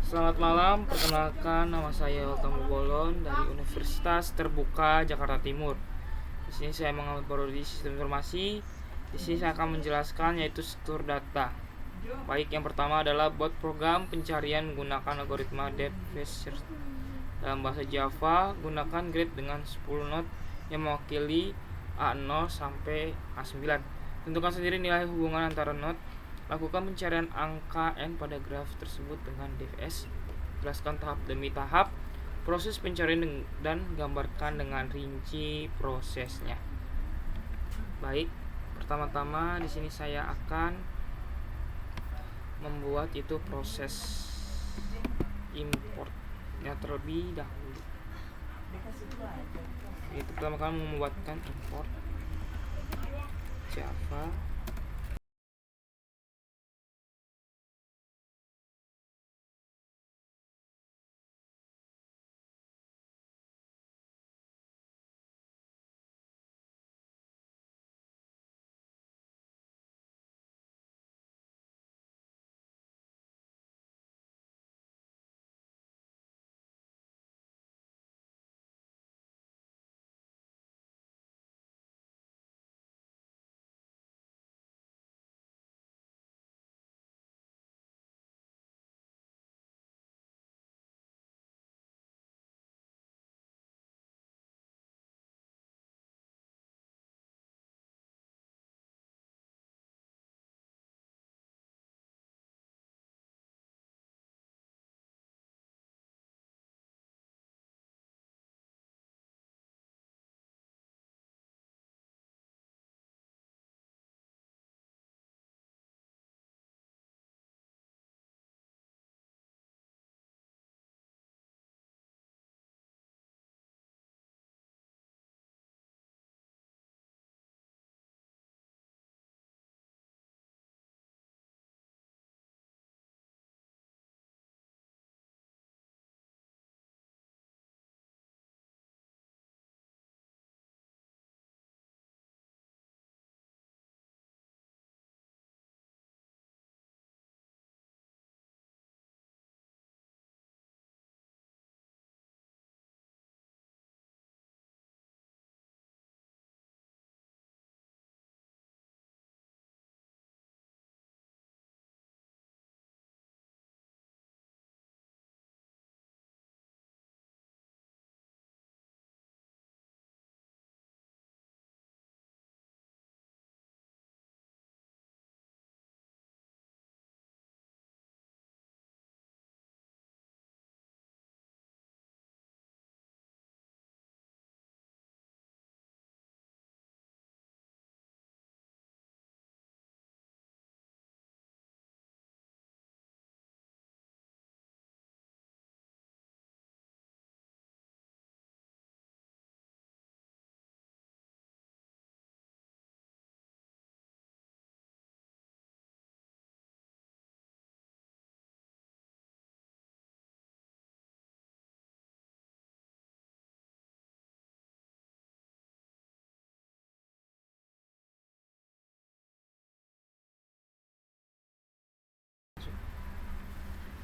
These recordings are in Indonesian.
Selamat malam, perkenalkan nama saya Otamu Bolon dari Universitas Terbuka Jakarta Timur. Di sini saya mengambil prodi sistem informasi. Di sini saya akan menjelaskan yaitu struktur data. Baik, yang pertama adalah buat program pencarian menggunakan algoritma depth first search. Dalam bahasa Java, gunakan grid dengan 10 not yang mewakili A0 sampai A9. Tentukan sendiri nilai hubungan antara not. Lakukan pencarian angka n pada graf tersebut dengan dfs. Jelaskan tahap demi tahap proses pencarian dan gambarkan dengan rinci prosesnya. Baik, pertama-tama di sini saya akan membuat itu proses importnya terlebih dahulu. Itu pertama kali membuatkan import Java.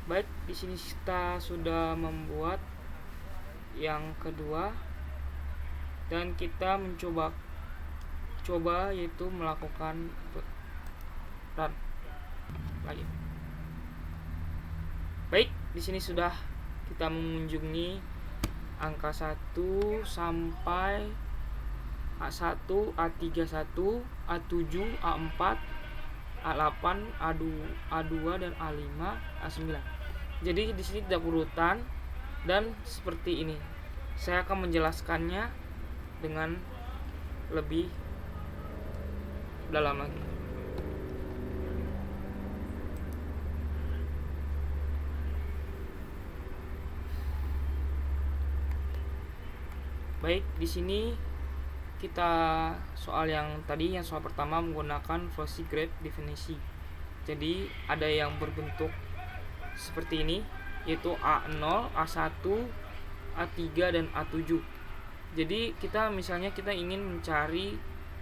Baik, di sini kita sudah membuat yang kedua dan kita coba yaitu melakukan run lagi. Baik, di sini sudah kita mengunjungi angka 1 sampai A1, A31, A7, A4, A8, A2 dan A5, A9. Jadi di sini tidak urutan dan seperti ini. Saya akan menjelaskannya dengan lebih dalam lagi. Baik, di sini kita soal yang tadi, yang soal pertama menggunakan Flossy Graph definisi. Jadi ada yang berbentuk seperti ini, yaitu A0, A1, A3 dan A7. Jadi kita misalnya kita ingin mencari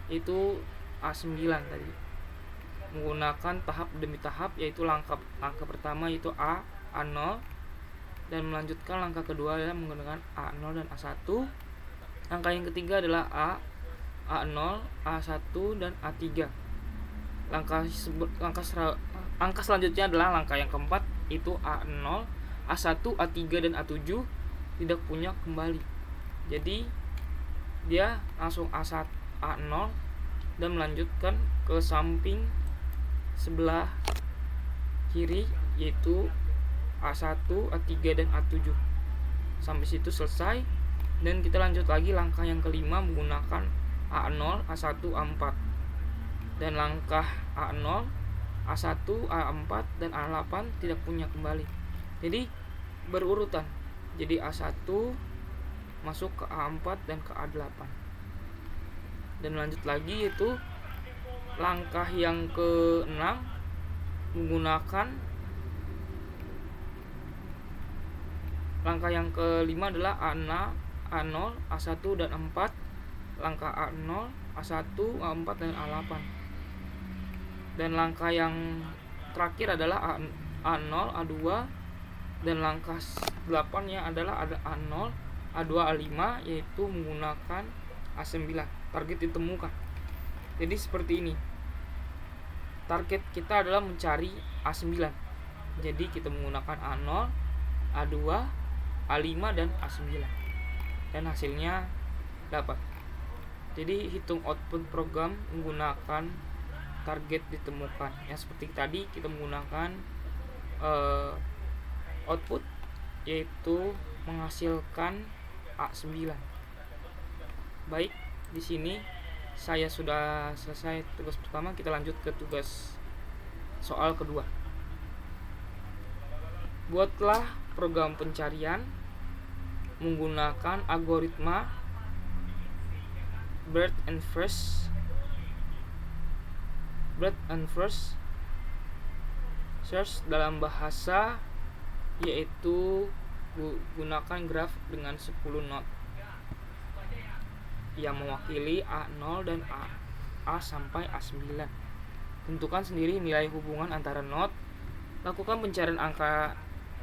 itu A9 tadi, menggunakan tahap demi tahap, yaitu langkah pertama yaitu A0, dan melanjutkan langkah kedua adalah menggunakan A0 dan A1. Langkah yang ketiga adalah A0, A1 dan A3. Langkah selanjutnya adalah langkah yang keempat, itu A0, A1, A3 dan A7 tidak punya kembali. Jadi dia langsung A1, A0 dan melanjutkan ke samping sebelah kiri, yaitu A1, A3 dan A7. Sampai situ selesai. Dan kita lanjut lagi langkah yang kelima menggunakan A0, A1, A4. Dan langkah A0, A1, A4 dan A8 tidak punya kembali. Jadi berurutan. Jadi A1 masuk ke A4 dan ke A8. Dan lanjut lagi yaitu langkah yang ke-6 menggunakan langkah yang kelima adalah A0, A1 dan A4. Langkah A0, A1, A4 dan A8. Dan langkah yang terakhir adalah A0, A2 dan langkah 8-nya adalah ada A0, A2, A5 yaitu menggunakan A9. Target ditemukan. Jadi seperti ini. Target kita adalah mencari A9. Jadi kita menggunakan A0, A2, A5 dan A9. Dan hasilnya dapat. Jadi hitung output program menggunakan target ditemukan. Yang seperti tadi kita menggunakan output yaitu menghasilkan A9. Baik, di sini saya sudah selesai tugas pertama. Kita lanjut ke tugas soal kedua. Buatlah program pencarian menggunakan algoritma breadth and first search dalam bahasa, yaitu gunakan graf dengan 10 node yang mewakili A0 dan A sampai A9. Tentukan sendiri nilai hubungan antara node. Lakukan pencarian angka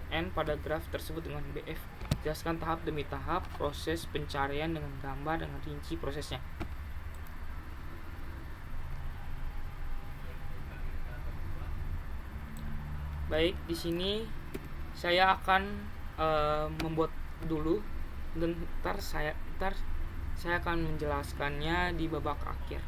N pada graf tersebut dengan BF. Jelaskan tahap demi tahap proses pencarian dengan gambar dengan rinci prosesnya. Baik, di sini saya akan membuat dulu dan ntar saya akan menjelaskannya di babak akhir.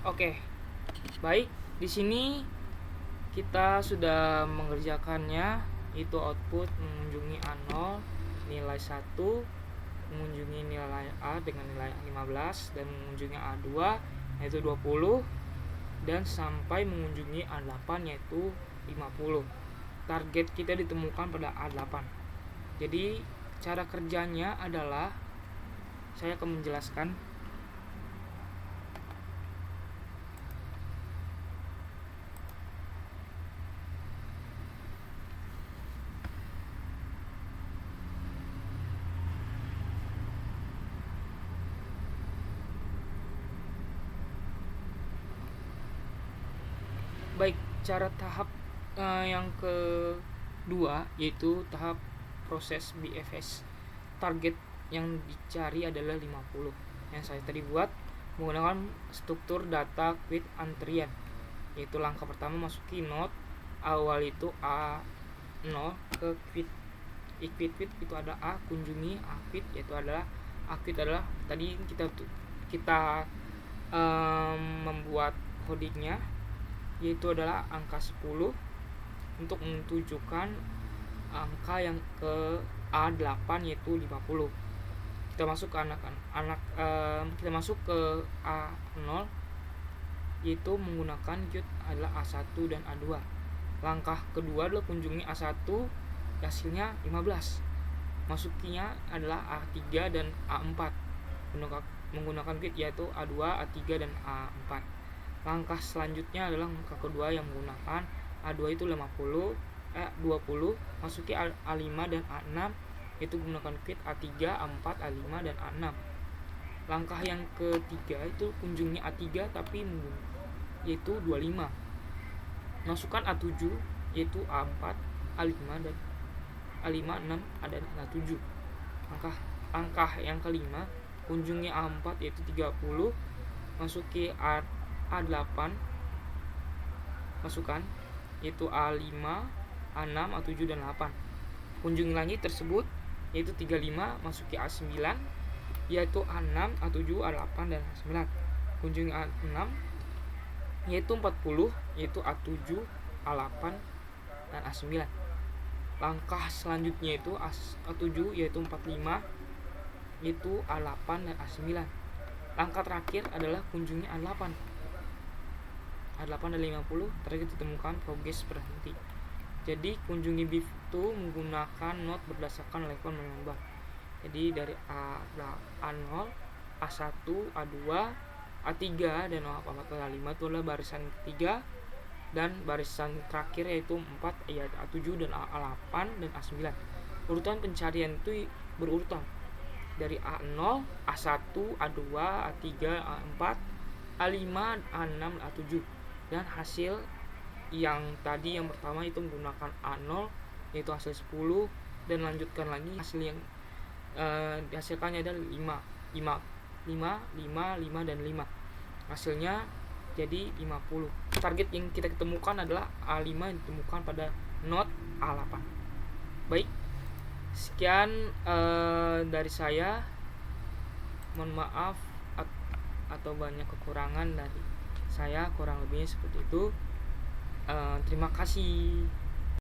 Oke, baik. Di sini kita sudah mengerjakannya, itu output mengunjungi A0 nilai 1, mengunjungi nilai A dengan nilai 15, dan mengunjungi A2 yaitu 20, dan sampai mengunjungi A8 yaitu 50. Target kita ditemukan pada A8. Jadi cara kerjanya adalah saya akan menjelaskan. Baik, cara tahap yang kedua yaitu tahap proses BFS. Target yang dicari adalah 50. Yang saya tadi buat menggunakan struktur data quit antrian. Yaitu langkah pertama masuki node awal itu A0 ke quit. Quit itu ada A, kunjungi A quit, yaitu adalah A quit adalah tadi kita membuat codingnya, yaitu adalah angka 10 untuk menunjukkan angka yang ke A8 yaitu 50. Kita masuk ke kita masuk ke A0 yaitu menggunakan quit adalah A1 dan A2. Langkah kedua adalah kunjungi A1, hasilnya 15. Masukinya adalah A3 dan A4 menggunakan quit yaitu A2, A3 dan A4. Langkah selanjutnya adalah langkah kedua yang menggunakan A2 itu 20, masuki A5 dan A6 itu menggunakan quit A3, A4, A5 dan A6. Langkah yang ketiga itu kunjungi A3 tapi yaitu 25. Masukkan A7 yaitu A4, A5 dan A5, 6 ada A7. Langkah yang kelima kunjungi A4 yaitu 30, masuki A8, masukkan yaitu A5, A6, A7 dan A8. Kunjungi lagi tersebut yaitu 35, masuki A9 yaitu A6, A7, A8 dan A9. Kunjungi A6 yaitu 40, yaitu A7, A8 dan A9. Langkah selanjutnya itu A7 yaitu 45, yaitu A8 dan A9. Langkah terakhir adalah kunjungi A8 dan 50, terakhir ditemukan progres berhenti. Jadi kunjungi BIF itu menggunakan node berdasarkan level mengembang. Jadi dari A0, A1, A2, A3 dan A4 dan A5 itu adalah barisan ketiga, dan barisan terakhir yaitu 4 yaitu A7 dan A8 dan A9. Urutan pencarian itu berurutan dari A0, A1, A2, A3, A4, A5, A6, A7. Dan hasil yang tadi yang pertama itu menggunakan A0 yaitu hasil 10, dan lanjutkan lagi hasil yang dihasilkannya adalah 5 dan 5. Hasilnya jadi 50. Target yang kita ketemukan adalah A5 yang ditemukan pada node A8. Baik, sekian dari saya. Mohon maaf atau banyak kekurangan dari saya, kurang lebihnya seperti itu. Terima kasih.